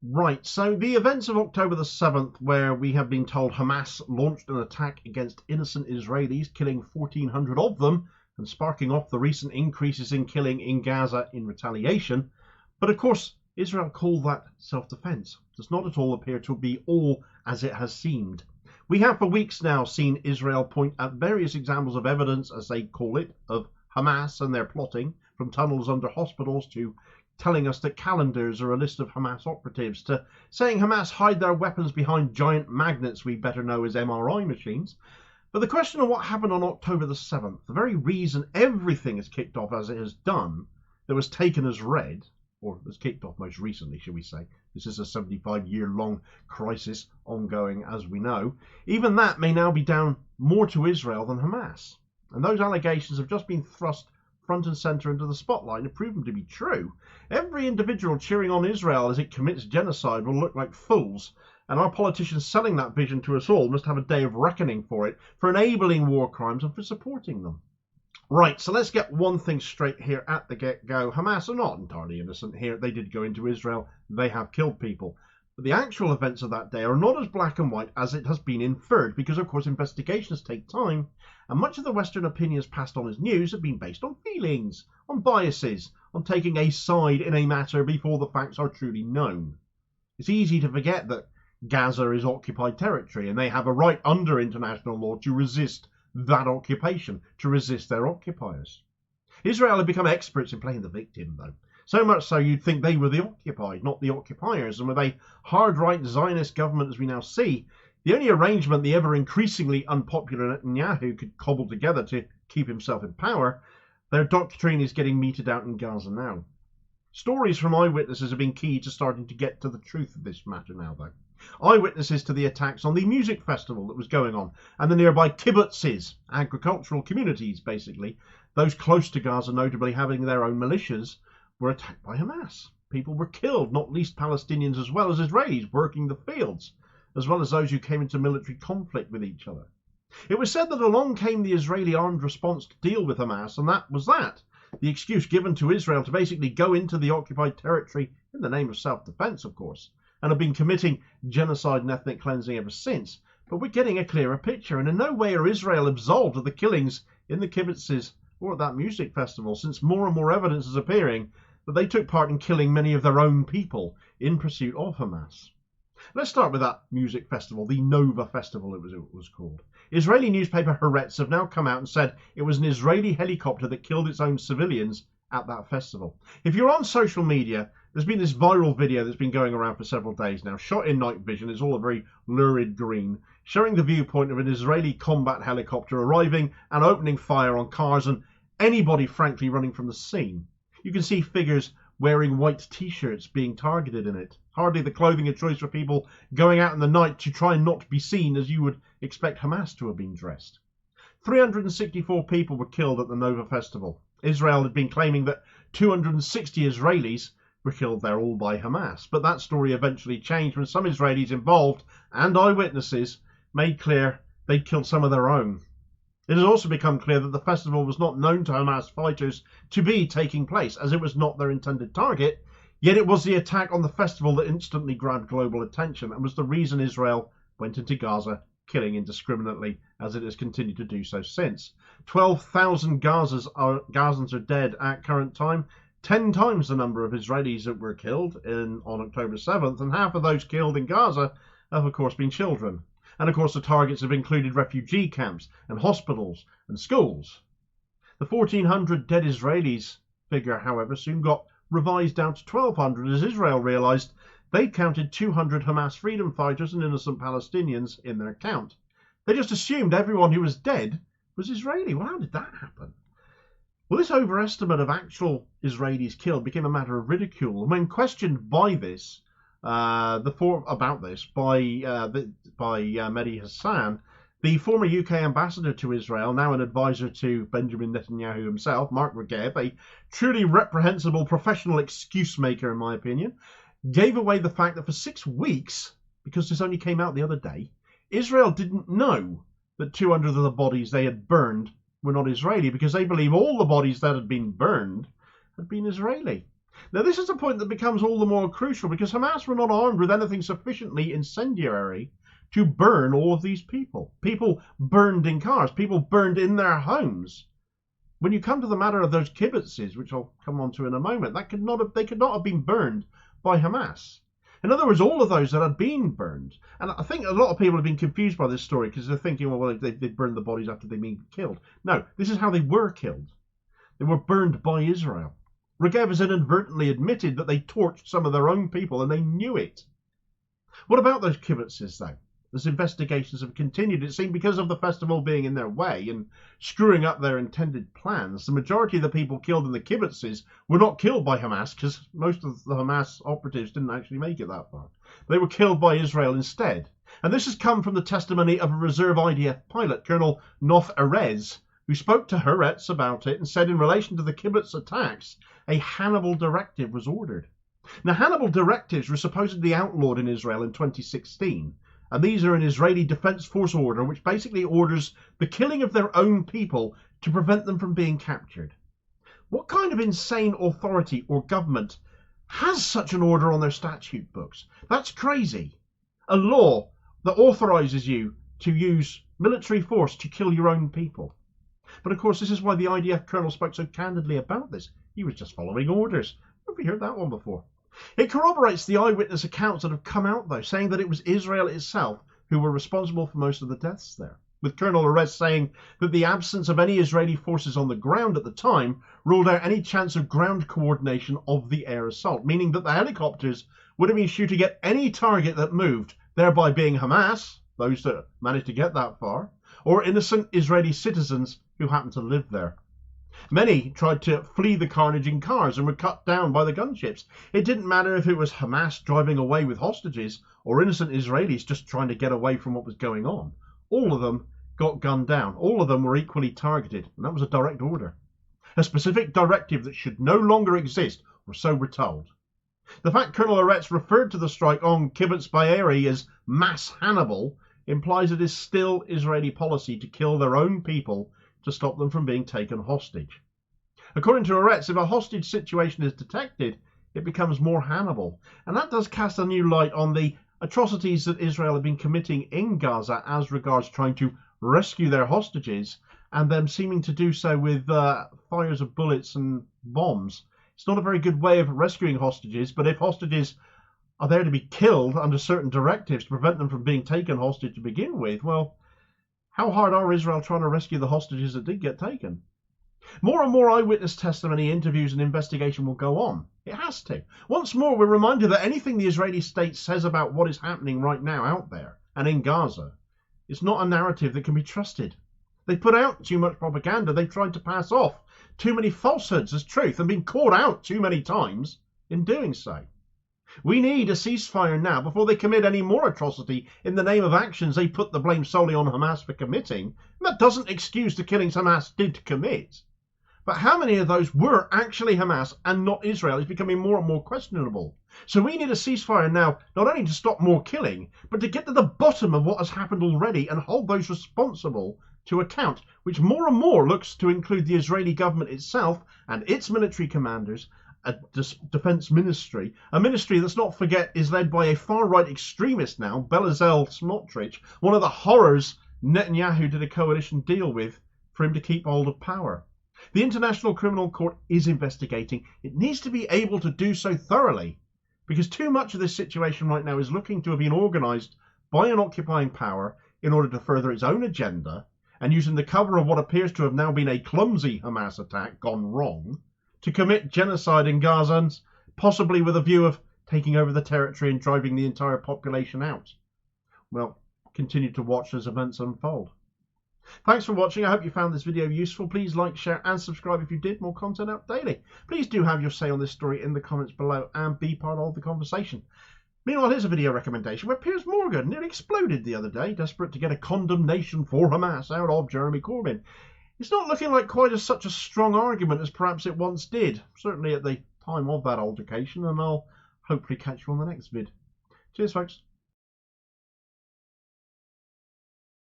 Right, so the events of October the 7th, where we have been told Hamas launched an attack against innocent Israelis, killing 1,400 of them, and sparking off the recent increases in killing in Gaza in retaliation. But of course, Israel called that self-defense. Does not at all appear to be all as it has seemed. We have for weeks now seen Israel point at various examples of evidence, as they call it, of Hamas and their plotting, from tunnels under hospitals to telling us that calendars are a list of Hamas operatives, to saying Hamas hide their weapons behind giant magnets we better know as MRI machines. But the question of what happened on October the 7th, the very reason everything has kicked off as it has done, that was taken as read, or was kicked off most recently, shall we say. This is a 75-year-long crisis ongoing, as we know. Even that may now be down more to Israel than Hamas. And those allegations have just been thrust front and centre into the spotlight and proven to be true. Every individual cheering on Israel as it commits genocide will look like fools, and our politicians selling that vision to us all must have a day of reckoning for it, for enabling war crimes and for supporting them. Right, so let's get one thing straight here at the get-go. Hamas are not entirely innocent here. They did go into Israel. They have killed people. But the actual events of that day are not as black and white as it has been inferred, because of course investigations take time, and much of the Western opinions passed on as news have been based on feelings, on biases, on taking a side in a matter before the facts are truly known. It's easy to forget that Gaza is occupied territory, and they have a right under international law to resist that occupation, to resist their occupiers. Israel have become experts in playing the victim, though. So much so you'd think they were the occupied, not the occupiers, and with a hard-right Zionist government as we now see, the only arrangement the ever-increasingly unpopular Netanyahu could cobble together to keep himself in power, their doctrine is getting meted out in Gaza now. Stories from eyewitnesses have been key to starting to get to the truth of this matter now, though. Eyewitnesses to the attacks on the music festival that was going on, and the nearby kibbutzes, agricultural communities basically, those close to Gaza notably having their own militias, were attacked by Hamas. People were killed, not least Palestinians as well as Israelis working the fields, as well as those who came into military conflict with each other. It was said that along came the Israeli armed response to deal with Hamas, and that was that. The excuse given to Israel to basically go into the occupied territory in the name of self-defense, of course, and have been committing genocide and ethnic cleansing ever since. But we're getting a clearer picture, and in no way are Israel absolved of the killings in the kibbutzes or at that music festival, since more and more evidence is appearing that they took part in killing many of their own people in pursuit of Hamas. Let's start with that music festival, the Nova Festival it was called. Israeli newspaper Haaretz have now come out and said it was an Israeli helicopter that killed its own civilians at that festival. If you're on social media, there's been this viral video that's been going around for several days now, shot in night vision. It's all a very lurid green, showing the viewpoint of an Israeli combat helicopter arriving and opening fire on cars and anybody frankly running from the scene. You can see figures wearing white t-shirts being targeted in it. Hardly the clothing of choice for people going out in the night to try and not be seen as you would expect Hamas to have been dressed. 364 people were killed at the Nova Festival. Israel had been claiming that 260 Israelis were killed there, all by Hamas. But that story eventually changed when some Israelis involved and eyewitnesses made clear they'd killed some of their own. It has also become clear that the festival was not known to Hamas fighters to be taking place, as it was not their intended target, yet it was the attack on the festival that instantly grabbed global attention and was the reason Israel went into Gaza, killing indiscriminately, as it has continued to do so since. 12,000 Gazans are dead at current time, 10 times the number of Israelis that were killed on October 7th, and half of those killed in Gaza have of course been children. And of course the targets have included refugee camps and hospitals and schools. The 1,400 dead Israelis figure, however, soon got revised down to 1,200 as Israel realised they'd counted 200 Hamas freedom fighters and innocent Palestinians in their count. They just assumed everyone who was dead was Israeli. Well, how did that happen? Well, this overestimate of actual Israelis killed became a matter of ridicule, and when questioned by this, by Mehdi Hassan, the former UK ambassador to Israel, now an advisor to Benjamin Netanyahu himself, Mark Regev, a truly reprehensible professional excuse maker in my opinion, gave away the fact that for 6 weeks, because this only came out the other day, Israel didn't know that 200 of the bodies they had burned were not Israeli, because they believe all the bodies that had been burned had been Israeli. Now, this is a point that becomes all the more crucial because Hamas were not armed with anything sufficiently incendiary to burn all of these people. People burned in cars, people burned in their homes. When you come to the matter of those kibbutzes, which I'll come on to in a moment, they could not have been burned by Hamas. In other words, all of those that had been burned. And I think a lot of people have been confused by this story because they're thinking, well, they burned the bodies after they'd been killed. No, this is how they were killed. They were burned by Israel. Regev has inadvertently admitted that they torched some of their own people and they knew it. What about those kibbutzes, though? As investigations have continued, it seemed because of the festival being in their way and screwing up their intended plans, the majority of the people killed in the kibbutzes were not killed by Hamas because most of the Hamas operatives didn't actually make it that far. They were killed by Israel instead. And this has come from the testimony of a reserve IDF pilot, Colonel Nof Erez, who spoke to Haaretz about it and said in relation to the kibbutz attacks, a Hannibal directive was ordered. Now, Hannibal directives were supposedly outlawed in Israel in 2016, and these are an Israeli Defense Force order which basically orders the killing of their own people to prevent them from being captured. What kind of insane authority or government has such an order on their statute books? That's crazy. A law that authorizes you to use military force to kill your own people. But of course, this is why the IDF colonel spoke so candidly about this. He was just following orders. Have you heard that one before? It corroborates the eyewitness accounts that have come out, though, saying that it was Israel itself who were responsible for most of the deaths there, with Colonel Erez saying that the absence of any Israeli forces on the ground at the time ruled out any chance of ground coordination of the air assault, meaning that the helicopters would have been shooting at any target that moved, thereby being Hamas, those that managed to get that far, or innocent Israeli citizens who happened to live there. Many tried to flee the carnage in cars and were cut down by the gunships. It didn't matter if it was Hamas driving away with hostages or innocent Israelis just trying to get away from what was going on. All of them got gunned down. All of them were equally targeted, and that was a direct order. A specific directive that should no longer exist, or so we're told. The fact Colonel Haaretz referred to the strike on Kibbutz Be'eri as mass Hannibal implies it is still Israeli policy to kill their own people to stop them from being taken hostage. According to Haaretz, if a hostage situation is detected, it becomes more Hannibal. And that does cast a new light on the atrocities that Israel have been committing in Gaza as regards trying to rescue their hostages, and them seeming to do so with fires of bullets and bombs. It's not a very good way of rescuing hostages, but if hostages are there to be killed under certain directives to prevent them from being taken hostage to begin with, well, how hard are Israel trying to rescue the hostages that did get taken? More and more eyewitness testimony, interviews and investigation will go on. It has to. Once more, we're reminded that anything the Israeli state says about what is happening right now out there and in Gaza is not a narrative that can be trusted. They put out too much propaganda. They've tried to pass off too many falsehoods as truth and been caught out too many times in doing so. We need a ceasefire now before they commit any more atrocity in the name of actions they put the blame solely on Hamas for committing. That doesn't excuse the killings Hamas did commit. But how many of those were actually Hamas and not Israel is becoming more and more questionable. So we need a ceasefire now, not only to stop more killing, but to get to the bottom of what has happened already and hold those responsible to account, which more and more looks to include the Israeli government itself and its military commanders, a defense ministry, a ministry, let's not forget, is led by a far-right extremist now, Bezalel Smotrich, one of the horrors Netanyahu did a coalition deal with for him to keep hold of power. The International Criminal Court is investigating. It needs to be able to do so thoroughly, because too much of this situation right now is looking to have been organised by an occupying power in order to further its own agenda, and using the cover of what appears to have now been a clumsy Hamas attack gone wrong, to commit genocide in Gaza, possibly with a view of taking over the territory and driving the entire population out. Well, continue to watch as events unfold. Thanks for watching. I hope you found this video useful. Please like, share and subscribe if you did. More content out daily. Please do have your say on this story in the comments below and be part of the conversation. Meanwhile, here's a video recommendation where Piers Morgan nearly exploded the other day, desperate to get a condemnation for Hamas out of Jeremy Corbyn. It's not looking like quite such a strong argument as perhaps it once did, certainly at the time of that altercation, and I'll hopefully catch you on the next vid. Cheers, folks.